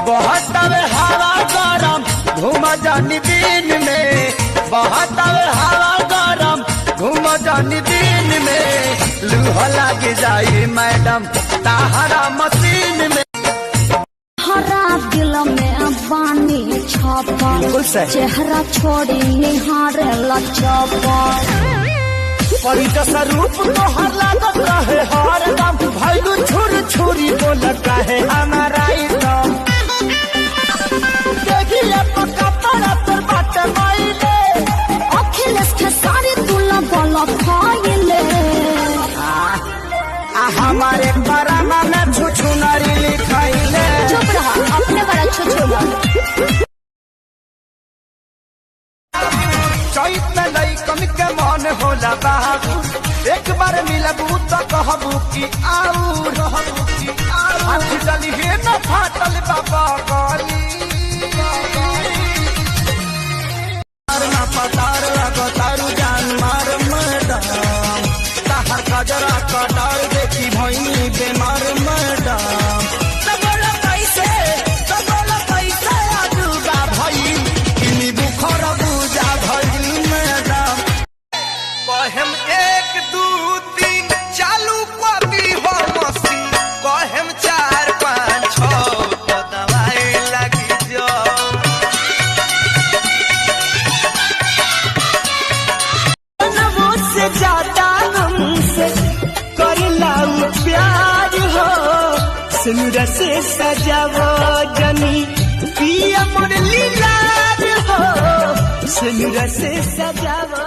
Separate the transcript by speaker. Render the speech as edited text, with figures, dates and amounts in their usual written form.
Speaker 1: बहुत हवा गरम घूम जानी दिन में, बहुत हवा गरम घूम जानी दिन में, लूह लग जाई मैडम ताहरा मशीन में।
Speaker 2: हरा दिल में बानी छापा चेहरा छोड़ी निहारे लचपा
Speaker 1: रूप तो हर लागत रहे हर दम भैलू छुर छुरी बोलता है हमारा एकदम देखिए पक्का पड़ा पर बात माइले
Speaker 2: अखिलेश के सारे तुला बोला फाइले
Speaker 1: हमारे बरामा में छुछू नारी लिखाइले।
Speaker 2: चुप रहा अपने बड़ा छुछू
Speaker 1: चैत में लइकन के मन होला बाबू, एक बार मिलबू तो कहबू की आऊ हाथ जली हे न फाटल बाबा गली ना पतार लगो तारू जान मार मैडम ताहर कजरा कटार देखी भइनी बेमार मैडम तबला पैसे आजुगा भई इनी बुखर बुझा भइल मैडम कहम 1 2 3 चालू कदी हो मशीन कहम 4 5 6 तो दवाई लगी जो से ज्यादा हमसे करला प्यार हो सिंदूर से सजावो जनी पिया मुरली लाल हो सिंदूर से सजावो।